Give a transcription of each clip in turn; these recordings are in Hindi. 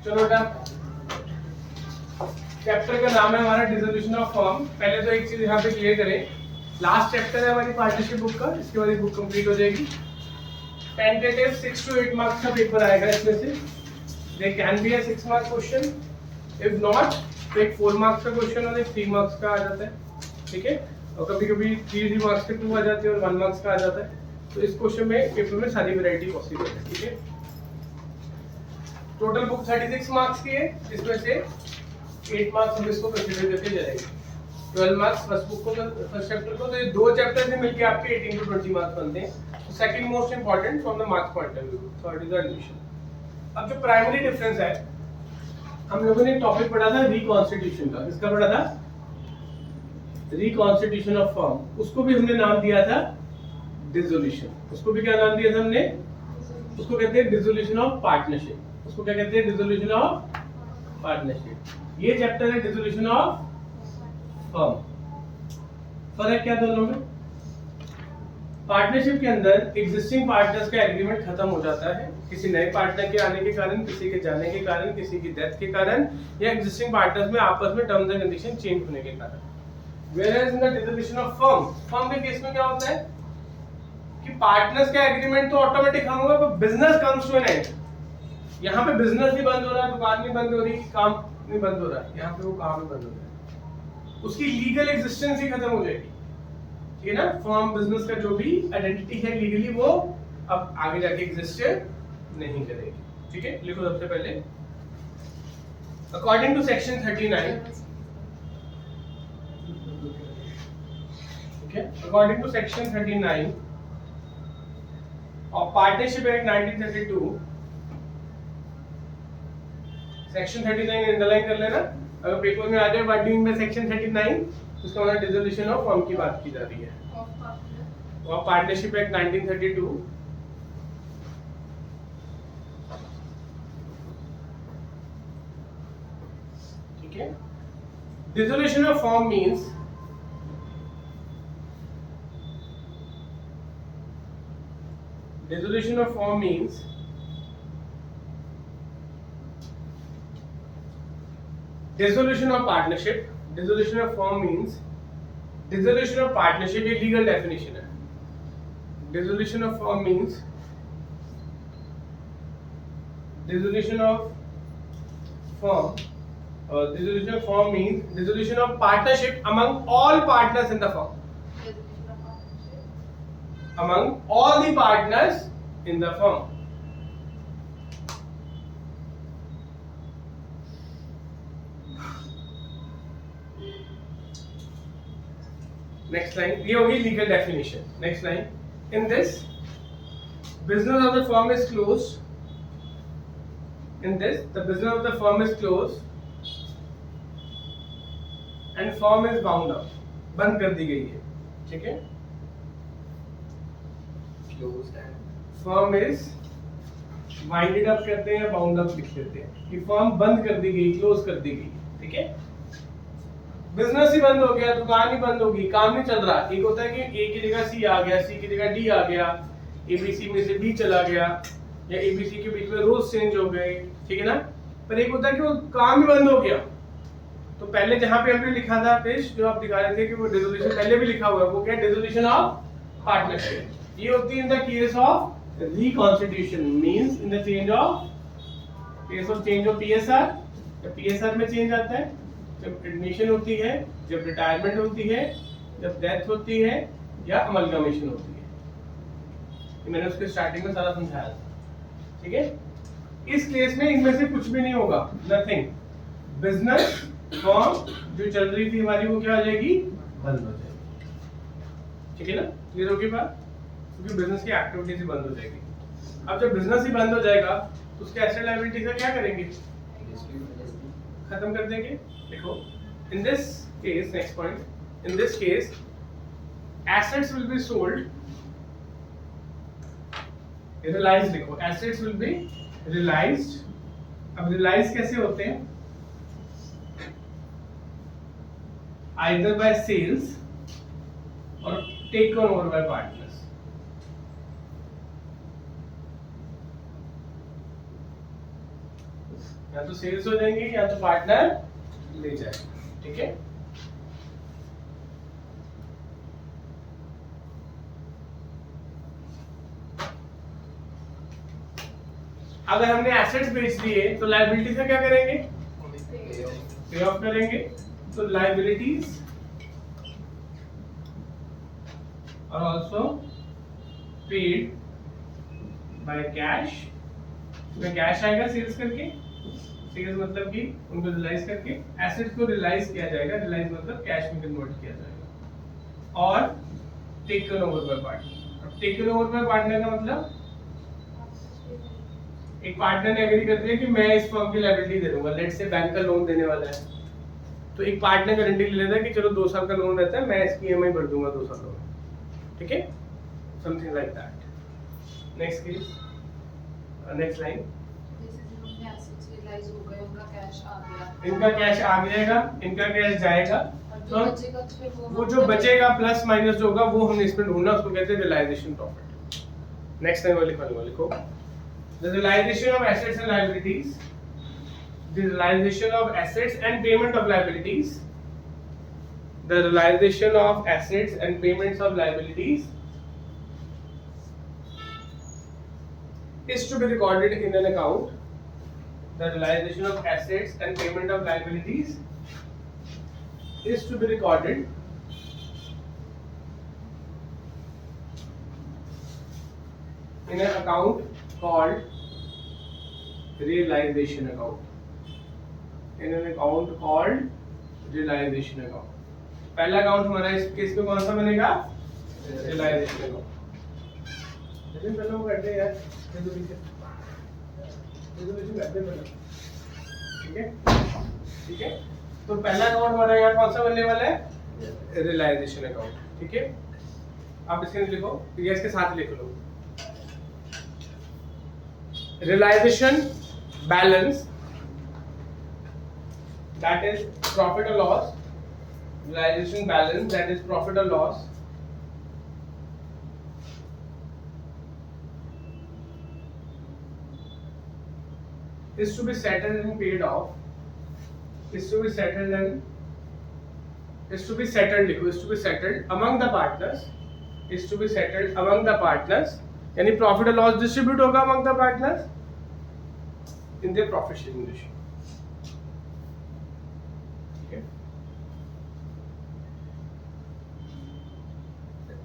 चलो बेटा, चैप्टर का नाम है हमारा डिसोल्यूशन ऑफ फर्म। पहले तो एक चीज यहाँ पे क्लियर करें, लास्ट चैप्टर है हमारी पार्टनरशिप बुक का, इसके बाद बुक कंप्लीट हो जाएगी। टेंटेटिव 6 to 8 मार्क्स का पेपर आएगा इसमें से। They can be a 6 mark question, if not तो एक 4 मार्क्स का क्वेश्चन और एक 3 मार्क्स का आ जाता है, ठीक है। और कभी कभी 3 मार्क्स के 2 आ जाते हैं और 1 मार्क्स का आ जाता है। तो इस क्वेश्चन में पेपर में सारी वैरायटी पॉसिबल है, ठीक है। टोटल बुक 36 मार्क्स की है, इसमें से 8 मार्क्स हम इसको कंसीडर करके जाएंगे। 12 मार्क्स फर्स्ट बुक को, फर्स्ट चैप्टर को। तो ये दो चैप्टर से मिलके आपके 18 to 20 मार्क्स बनते हैं। Second most important from the marks point of view, third is admission. अब जो प्राइमरी डिफरेंस है, हम लोगों ने टॉपिक पढ़ा था रिकॉन्स्टिट्यूशन का। किसका पढ़ा था? Reconstitution of firm. उसको भी हमने नाम दिया था डिसोल्यूशन। उसको भी क्या नाम दिया था हमने? उसको कहते हैं डिसोल्यूशन ऑफ पार्टनरशिप। उसको क्या कहते हैं? Dissolution of partnership. ये चैप्टर है डिसोल्यूशन ऑफ फर्म। फर्क क्या दोनों में? पार्टनरशिप के अंदर एग्जिस्टिंग पार्टनर्स का एग्रीमेंट खत्म हो जाता है किसी नए पार्टनर के आने के कारण, किसी के जाने के कारण, किसी की डेथ के कारण, या एग्जिस्टिंग पार्टनर्स में आपस में टर्म्स एंड कंडीशन चेंज होने के कारण। Whereas in the dissolution of firm, firm के केस में क्या होता है कि पार्टनर्स का एग्रीमेंट तो ऑटोमेटिक खत्म होगा, पर business comes to an end. यहाँ पे बिजनेस नहीं बंद हो रहा, दुकान नहीं बंद हो रही, काम नहीं बंद हो रहा, यहाँ पे वो काम ही बंद हो रहा है। उसकी लीगल एग्जिस्टेंस ही खत्म हो जाएगी, ठीक है ना। फर्म बिजनेस का जो भी आइडेंटिटी है लीगली, वो अब आगे जाके एग्जिस्ट नहीं करेगी, ठीक है। लिखो सबसे पहले, अकॉर्डिंग टू सेक्शन 39, ठीक है, according to section 39 of partnership act 1932, section 39 underline कर लेना। अगर पेपर में आ जाए what do you mean by section 39, उसका मतलब डिसोल्यूशन ऑफ फर्म की बात की जा रही है। ऑफ पार्टनरशिप एक्ट 1932, ठीक है। Dissolution of firm means dissolution of firm means dissolution of partnership. Dissolution of firm means dissolution of partnership, ये legal definition है। Dissolution of firm means dissolution of firm, dissolution of firm means dissolution of partnership among all partners in the firm, among all the partners in the firm. Next line, ये होगी legal definition. Next line, in this, business of the firm is closed. In this, the business of the firm is closed and firm is bound up. बंद कर दी गई है, ठीक है। Closed and firm is winded up कहते हैं, बाउंड अप लिख लेते हैं कि फर्म बंद कर दी गई, क्लोज कर दी गई, ठीक है। बिजनेस ही बंद हो गया, दुकान ही बंद होगी, काम नहीं चल रहा। एक होता है कि ए की जगह सी आ गया, सी की जगह डी आ गया, एबीसी में से बी चला गया, या एबीसी के बीच में रोज चेंज हो गए, ठीक है ना। पर एक होता है कि वो काम ही बंद हो गया। तो पहले जहां पे हमने लिखा था पेश, जो आप दिखा रहे थे कि वो डिसोल्यूशन पहले भी लिखा हुआ है, वो क्या? Dissolution of partnership. ये होती है इन the case of reconstitution, means in the change of, case of change of PSR. जब पीएसआर में चेंज आता है, जब एडमिशन होती है, जब रिटायरमेंट होती है, जब डेथ होती है, या अमलगमेशन होती है। ये मैंने उसके स्टार्टिंग में सारा समझाया था, ठीक है। इस केस में इनमें से कुछ भी नहीं होगा, नथिंग। बिजनेस फर्म जो चल रही थी हमारी, वो क्या हो जाएगी? बंद हो जाएगी, ठीक है ना। क्लियर होगी बात? क्योंकि बिजनेस की एक्टिविटीज ही बंद हो जाएगी। अब जब बिजनेस ही बंद हो जाएगा तो उसके एसेट लायबिलिटी का क्या करेंगे? खत्म कर देंगे। देखो, in this case, next point, in this case assets will be sold, realized. देखो, एसेट्स विल बी रियलाइज्ड। अब रियलाइज कैसे होते हैं? आइदर बाय सेल्स और टेकन ओवर बाय पार्टनर्स। या तो सेल्स हो जाएंगे या तो पार्टनर ले जाएगा, ठीक है। अगर हमने एसेट्स बेच दिए तो लायबिलिटीज का क्या करेंगे, पे ऑफ करेंगे। तो लायबिलिटीज और ऑल्सो पेड बाय कैश, में कैश आएगा सेल्स करके, सेल्स मतलब कि उनको रियलाइज करके, एसेट्स को रियलाइज किया जाएगा, रियलाइज मतलब कैश में कन्वर्ट किया जाएगा। और टेकन ओवर बाय पार्टनर। अब टेकन ओवर बाय पार्टनर का मतलब एक पार्टनर ने एग्री कर दिया कि मैं इस फर्म की लायबिलिटी दे दूंगा, लेट्स से बैंक का लोन देने वाला है, तो एक पार्टनर गारंटी ले लेता है कि चलो 2 साल का लोन रहता है, मैं इसकी ईएमआई भर दूंगा 2 सालों में, ठीक है, something like that. Next case, next line, इनका कैश आ जाएगा, इनका कैश जाएगा, तो वो जो बचेगा प्लस माइनस जो होगा वो हमने इसमें ढूंढना, उसको कहते हैं रियलाइजेशन प्रॉफिट। नेक्स्ट लाइन वाले लिखो, the realization of assets and liabilities, the realization of assets and payment of liabilities, the realization of assets and payments of liabilities is to be recorded in an account. The realization of assets and payment of liabilities is to be recorded in an account called realization account, in an account called realization account। पहला अकाउंट हमारा इस केस में कौन सा बनेगा, realization account। लेकिन पहले वो करते हैं यार, resolution करते हैं पहले, ठीक है, ठीक है। तो पहला अकाउंट हमारा यहाँ कौन सा बनने वाला है, realization account, ठीक है। आप इसके लिखो या इसके साथ लिख लो, realization balance, that is profit or loss, realization balance, that is profit or loss, is to be settled and paid off, is to be settled and is to be settled लिखो, is to be settled among the partners, is to be settled among the partners, यानी प्रॉफिट और लॉस डिस्ट्रीब्यूट होगा among the partners in their profit sharing ratio, ठीक है।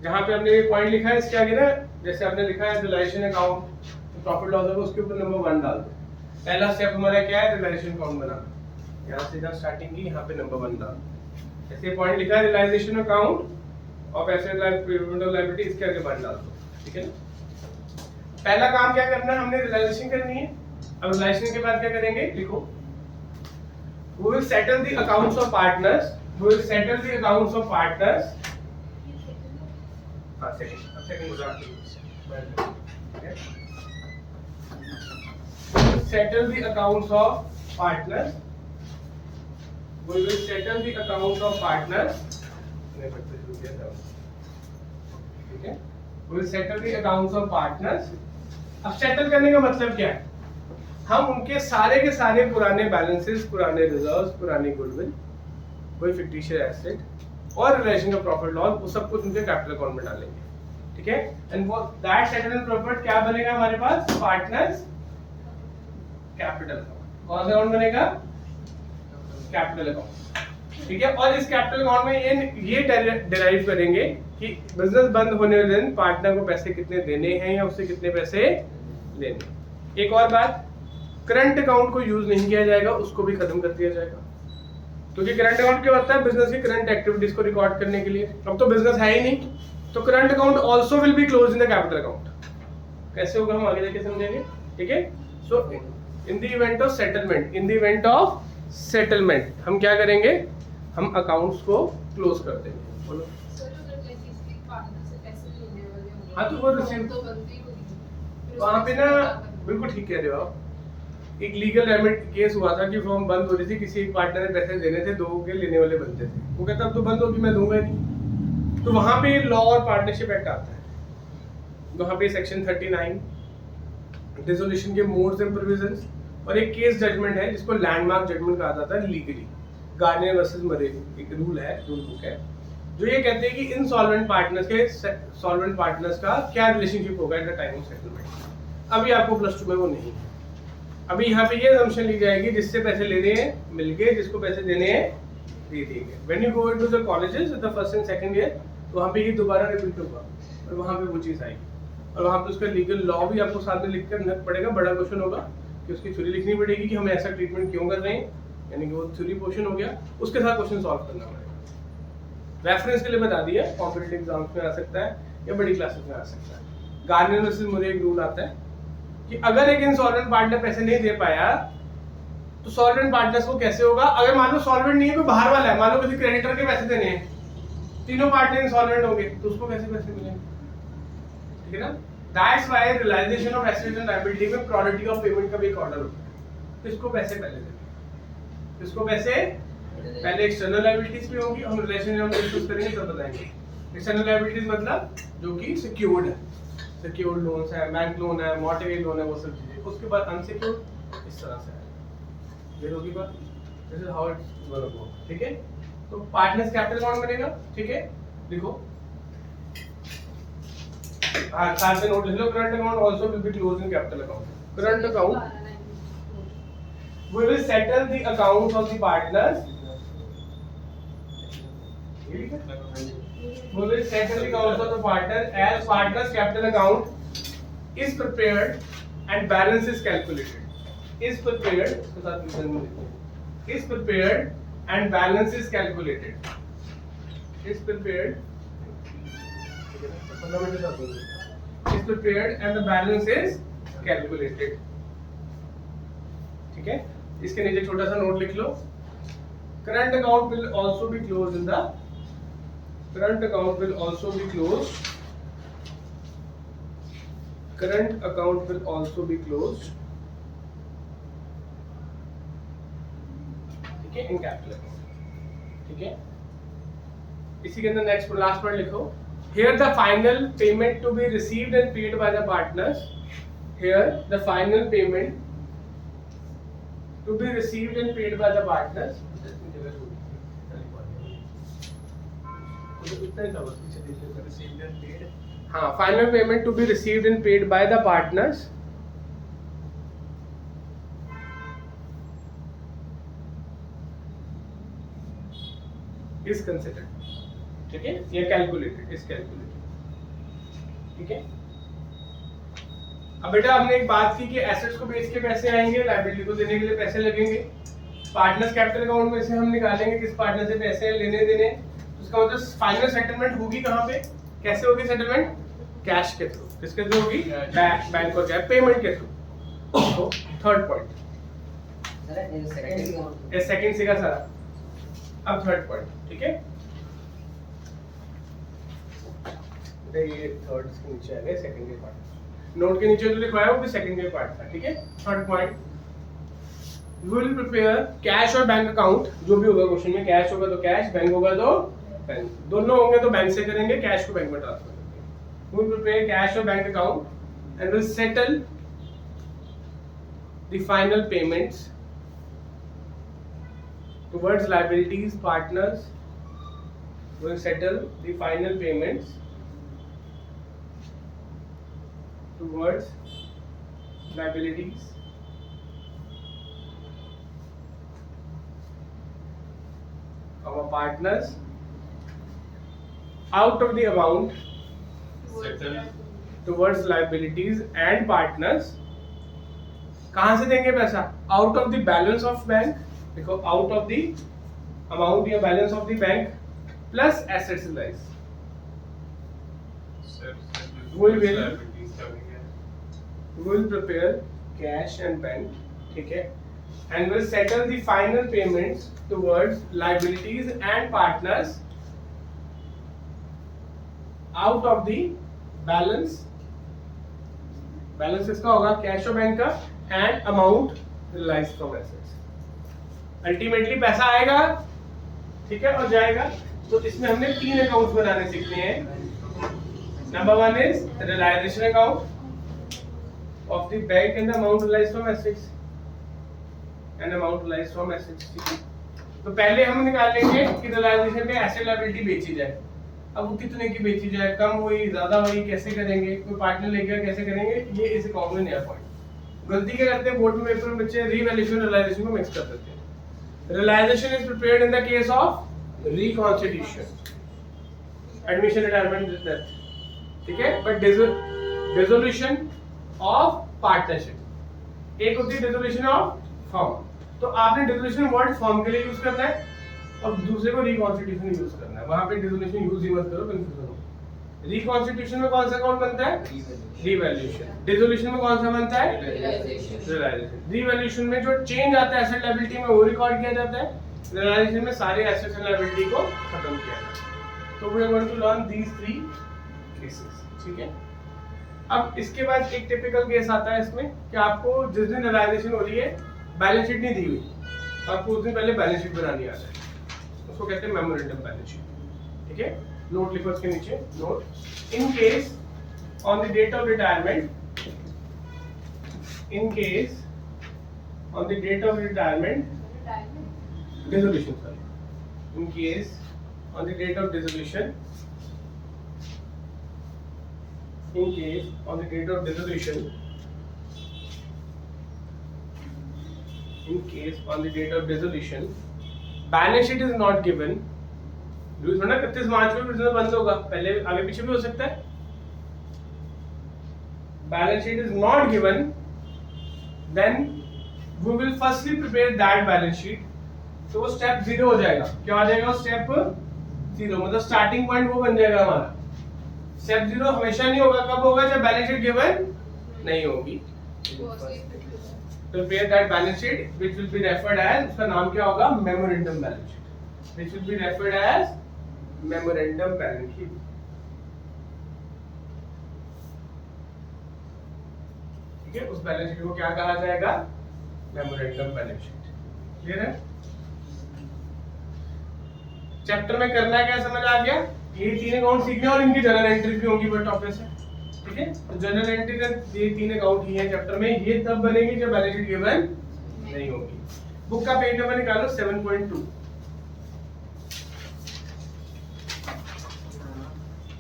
जहां पे हमने ये पॉइंट लिखा है इसके आगे ना, जैसे आपने लिखा है रियलाइजेशन अकाउंट, तो प्रॉफिट लॉस होगा उसके ऊपर नंबर 1 डाल दो। पहला स्टेप हमारा क्या है, रियलाइजेशन अकाउंट बनाना, यहाँ से जब स्टार्टिंग की यहाँ पे नंबर 1 डाल, ऐसे पॉइंट लिखा है realization account of asset liability, इसके आगे 1 डाल दो, ठीक है। पहला काम क्या करना है, हमने रियलाइजेशन करनी है। अब रियलाइजेशन के बाद क्या करेंगे, लिखो, we will settle the accounts of partners, we will settle the accounts of partners, settle the accounts of partners, we will settle the accounts of partners, ठीक है, we will settle the accounts of partners। अब सेटल करने का मतलब क्या है, हम उनके सारे के सारे पुराने बैलेंसेस, पुराने रिजर्व्स, पुरानी गुडविल, कोई फिक्टिशियस एसेट और रिलेशन का प्रॉफिट लॉस, वो सब कुछ उनके कैपिटल अकाउंट में डालेंगे, ठीक है। एंड वो दैट सेटलमेंट प्रॉफिट क्या बनेगा हमारे पास, पार्टनर्स कैपिटल अकाउंट। कौन सा अकाउंट बनेगा, कैपिटल अकाउंट, ठीक है। और इस कैपिटल अकाउंट में ये डिराइव करेंगे कि बिजनेस बंद होने वाले दिन पार्टनर को पैसे कितने देने हैं या उससे कितने पैसे लेने। एक और बात, करंट अकाउंट को यूज नहीं किया जाएगा, उसको भी खत्म कर दिया जाएगा, क्योंकि करंट अकाउंट क्या होता है, बिजनेस की करंट एक्टिविटीज को रिकॉर्ड करने के लिए। अब तो बिजनेस है ही नहीं, तो current account also will be close in the capital account. कैसे होगा हम आगे जाके समझेंगे, ठीक है। So in the event of settlement, in the event of settlement हम क्या करेंगे, हम अकाउंट्स को क्लोज कर देंगे। बोलो हाँ, तो वो रिसीव वहाँ पे ना, बिल्कुल ठीक कह रहे हो आप। एक लीगल रेमेडी केस हुआ था कि फर्म बंद हो रही थी, किसी एक पार्टनर ने पैसे देने थे, 2 के लेने वाले बनते थे, वो कहता अब तो बंद होगी, मैं दूंगा नहीं। तो वहाँ पे लॉ और पार्टनरशिप एक्ट आता है, वहाँ पे सेक्शन 39 डिसोल्यूशन के मोड्स एंड प्रोविजंस, और एक केस जजमेंट है जिसको लैंडमार्क जजमेंट कहा जाता है लीगली। गार्नियर वर्सेस मरे एक रूल बुक है जो ये कहते हैं कि इनसॉल्वेंट पार्टनर्स के सॉल्वेंट पार्टनर्स का क्या रिलेशनशिप होगा at the time of settlement. अभी आपको प्लस 2 में वो नहीं है। अभी यहाँ पे ये असम्पशन ली जाएगी जिससे पैसे लेने हैं मिल गए, जिसको पैसे देने हैं दे दिए। When you go into the colleges the first and second year, तो वहाँ पे ये दोबारा रिपीट होगा और वहाँ पे वो चीज़ आएगी और वहाँ पे उसका लीगल लॉ भी आपको साथ में लिख कर रखना पड़ेगा। बड़ा क्वेश्चन होगा कि उसकी थ्योरी लिखनी पड़ेगी कि हम ऐसा ट्रीटमेंट क्यों कर रहे हैं, यानी कि वो थ्योरी पोर्शन हो गया, उसके साथ क्वेश्चन सॉल्व करना पड़ेगा। रेफरेंस के लिए बता दिया, कॉम्पिटिटिव एग्जाम्स में आ सकता है या बड़ी क्लासेस में आ सकता है। गार्नियर वर्सेस मुरे एक रूल आता है कि अगर एक इंसॉल्वेंट पार्टनर पैसे नहीं दे पाया तो सॉल्वेंट पार्टनर्स को कैसे होगा। अगर मान लो सॉल्वेंट नहीं है, कोई बाहर वाला है, मान लो किसी क्रेडिटर के पैसे देने हैं, तीनों पार्टनर इंसॉल्वेंट होंगे तो उसको कैसे पैसे मिलेंगे, ठीक है ना। That's why realization of assets and liability में प्रायोरिटी ऑफ पेमेंट का भी एक ऑर्डर होता है। किसको पैसे पहले देंगे, किसको पैसे पहले। एक्सटर्नल लायबिलिटीज भी होंगी, हम रिलेशन में डिस्कस करेंगे तब बताएंगे। एक्सटर्नल लायबिलिटीज मतलब जो कि सिक्योर्ड है, सिक्योर्ड लोन्स है, बैंक लोन है, मॉर्टगेज लोन है, वो सब चीजें। उसके बाद अनसिक्योर्ड इस तरह से है। ये होगी बात, this is how it's gonna go, ठीक है। तो पार्टनर्स कैपिटल अकाउंट बनेगा, ठीक है। देखो साथ में नोट लिख लो, current account also will be closed in capital account. Current account we will settle the accounts of the partners, we will settle the accounts of the partner as partners capital account is prepared and balance is calculated. Is prepared is prepared and balance is calculated. Is prepared is prepared and the balance is calculated, ठीक है। इसके नीचे छोटा सा नोट लिख लो, current account will also be closed in the current account will also be closed current account will also be closed, ठीक है, इन कैपिटल अकाउंट, ठीक है। इसी के अंदर नेक्स्ट लास्ट पॉइंट लिखो, here the final payment to be received and paid by the partners, here the final payment to be received and paid by the partners, हाँ, final payment to be received and paid by the partners is considered, ठीक है, ये calculated is calculated, ठीक है। अब बेटा हमने एक बात की कि एसेट्स को बेच के पैसे आएंगे, लायबिलिटी को देने के लिए पैसे लगेंगे। पार्टनर्स कैपिटल अकाउंट में से हम निकालेंगे किस पार्टनर से पैसे लेने देने, उसका मतलब फाइनल सेटलमेंट होगी कहाँ पे, कैसे होगी सेटलमेंट, कैश के थ्रू। किसके थ्रू होगी, बैंक और कैश पेमेंट के थ्रू। तो थर्ड पॉइंट सेकंड से का सारा, अब थर्ड पॉइंट, ठीक है। ये थर्ड के नीचे आ गए, सेकंड के पार्ट नोट के नीचे जो लिखवाया वो भी सेकंड के पार्ट था, ठीक है। Third point, we will prepare cash और बैंक अकाउंट, जो भी होगा क्वेश्चन में, कैश होगा तो कैश, बैंक होगा तो बैंक, दोनों होंगे तो बैंक से करेंगे, कैश को बैंक में ट्रांसफर करेंगे। वी विल प्रिपेयर कैश और bank account and will settle the final payments towards liabilities partners, will settle the final payments towards liabilities of our partners out of the amount settled towards liabilities and partners। कहाँ से देंगे पैसा, out of the balance of bank, देखो out of the amount या balance of the bank plus assets lies, we will prepare cash and bank, ठीक है, and will settle the final payments towards liabilities and partners out of the balance किसका होगा, कैश और बैंक का, and amount realized from assets। Ultimately पैसा आएगा, ठीक है, और जाएगा। तो इसमें हमने 3 अकाउंट्स बनाने सीखने हैं। Number 1 is realization account of the bank and the amount realized from assets, and amount realized from assets, ठीक है। तो पहले हम निकाल लेंगे कि रियलाइजेशन में एसेट लायबिलिटी बेची जाए। अब वो कितने की बेची जाए, कम हुई, ज्यादा हुई, कैसे करेंगे, कोई पार्टनर लेकर कैसे करेंगे, ये इस अकाउंट में नया पॉइंट। गलती क्या करते हैं बोर्ड में पेपर में बच्चे, रीवैल्यूएशन रियलाइजेशन को मिक्स कर देते हैं। Realization is prepared in the case of reconstitution, admission, retirement, death, ठीक है। बट डिसोल्यूशन ऑफ पार्टनरशिप, एक होती है डिसोल्यूशन ऑफ फर्म। तो आपने डिसोल्यूशन वर्ड फर्म के लिए यूज करना है और दूसरे को रिकॉन्स्टिट्यूशन यूज करना है। वहां पे डिसोल्यूशन यूज ही मत करो, कंफ्यूजन हो। रिकॉन्स्टिट्यूशन में कौन सा अकाउंट बनता है, रिवैल्यूएशन। डिसोल्यूशन में कौन सा बनता है, रियलाइजेशन। रिवैल्यूएशन में जो चेंज आता है एसेट लायबिलिटी में वो रिकॉर्ड किया जाता है, रियलाइजेशन में सारे एसेट्स एंड लायबिलिटी को खत्म किया जाता है। तो we are going to learn these 3 cases, ठीक है। अब इसके बाद एक टिपिकल केस आता है इसमें कि आपको जिस दिन रियलाइजेशन हो रही है बैलेंस शीट नहीं दी हुई, आपको उस दिन पहले बैलेंस शीट बनानी आता है, उसको कहते हैं मेमोरेंडम बैलेंस शीट, ठीक है। नोट लिखो इसके नीचे, note in case on the date of retirement, in case on the date of retirement dissolution, sorry, in case on the date of dissolution, in case on the date of dissolution, in case on the date of dissolution balance sheet is not given, rule थोड़ा 31 मार्च को बिजनेस बंद होगा, पहले आगे पीछे भी हो सकता है। Balance sheet is not given, then we will firstly prepare that balance sheet. तो वो स्टेप 0 हो जाएगा। क्या आ जाएगा, स्टेप 0, मतलब स्टार्टिंग पॉइंट वो बन जाएगा हमारा। स्टेप 0 हमेशा नहीं होगा, कब होगा, जब बैलेंस शीट गिवन नहीं होगी। Prepare that balance sheet which will be referred as, उसका नाम क्या होगा, memorandum balance sheet, which will be referred as memorandum balance sheet, ठीक है। उस बैलेंस शीट को क्या कहा जाएगा, मेमोरेंडम बैलेंस शीट। क्लियर है। चैप्टर में करना क्या समझ आ गया, ये 3 अकाउंट सीखने और इनकी जर्नल एंट्री भी होंगी बट टॉपिक से, ठीक है। तो जर्नल एंट्री का ये 3 अकाउंट ही है चैप्टर में, ये तब बनेगी जब बैलेंस शीट गिवन नहीं होगी। बुक का पेज नंबर निकालो 7.2,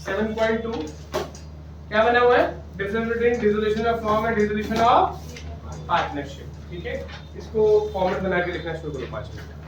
7.2 क्या बना हुआ है, difference between dissolution of firm and dissolution of partnership, ठीक है। इसको फॉर्मेट बना के लिखना शुरू करो 5 मिनट।